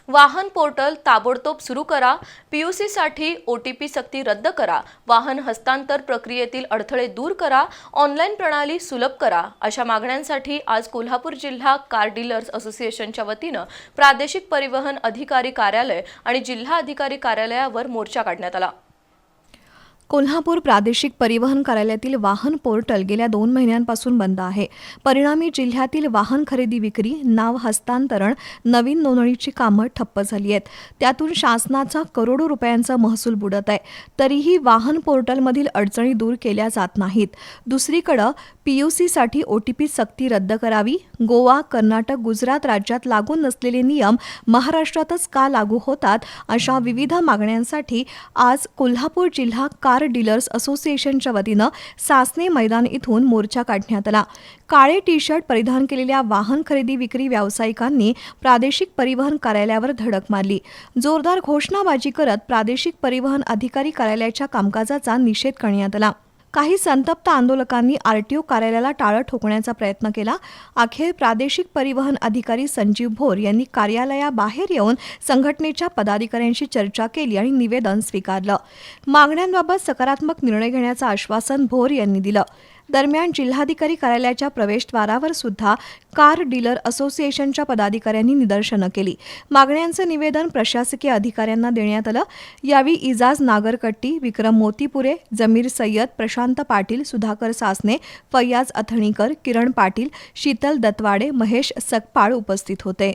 वाहन पोर्टल ताबडतोब सुरू करा, पीयूसीसाठी ओटीपी सक्ती रद्द करा, वाहन हस्तांतर प्रक्रियेतील अडथळे दूर करा, ऑनलाईन प्रणाली सुलभ करा अशा मागण्यांसाठी आज कोल्हापूर जिल्हा कार डीलर्स असोसिएशनच्या वतीनं प्रादेशिक परिवहन अधिकारी कार्यालय आणि जिल्हा अधिकारी कार्यालयावर मोर्चा काढण्यात आला। कोल्हापूर प्रादेशिक परिवहन कार्यालयातील वाहन पोर्टल गेल्या 2 महिन्यांपासून बंद आहे। परिणामी जिल्ह्यातील वाहन खरेदी विक्री, नाव हस्तांतरण, नवीन नोंदणीची कामं ठप्प झाली आहेत। त्यातून शासनाचा करोडो रुपयांचा महसूल बुडत आहे। तरीही वाहन पोर्टलमधील अडचणी दूर केल्या जात नाहीत। दुसरीकडे पीयूसीसाठी ओटीपी सक्ती रद्द करावी, गोवा, कर्नाटक, गुजरात राज्यात लागू नसलेले नियम महाराष्ट्रातच का लागू होतात अशा विविध मागण्यांसाठी आज कोल्हापूर जिल्हा कार डीलर्स असोसिएशनच्या वतीनं सासने मैदान इथून मोर्चा काढण्यात आला। काळे टी शर्ट परिधान केलेल्या वाहन खरेदी विक्री व्यावसायिकांनी प्रादेशिक परिवहन कार्यालयावर धडक मारली। जोरदार घोषणाबाजी करत प्रादेशिक परिवहन अधिकारी कार्यालयाच्या कामकाजाचा निषेध करण्यात आला। काही संतप्त आंदोलकांनी आरटीओ कार्यालयाला टाळं ठोकण्याचा प्रयत्न केला। अखेर प्रादेशिक परिवहन अधिकारी संजीव भोर यांनी कार्यालयाबाहेर येऊन संघटनेच्या पदाधिकाऱ्यांशी चर्चा केली आणि निवेदन स्वीकारलं। मागण्यांबाबत सकारात्मक निर्णय घेण्याचं आश्वासन भोर यांनी दिलं। दरम्यान जिल्हाधिकारी कार्यालयाच्या प्रवेशद्वारावर सुद्धा कार डीलर असोसिएशनच्या पदाधिकाऱ्यांनी निदर्शनं केली। मागण्यांचं निवेदन प्रशासकीय अधिकाऱ्यांना देण्यात आलं। यावेळी इजाज नागरकट्टी, विक्रम मोतीपुरे, जमीर सय्यद, प्रशांत पाटील, सुधाकर सासने, फैयाज अथणीकर, किरण पाटील, शीतल दत्वाडे, महेश सकपाळ उपस्थित होते।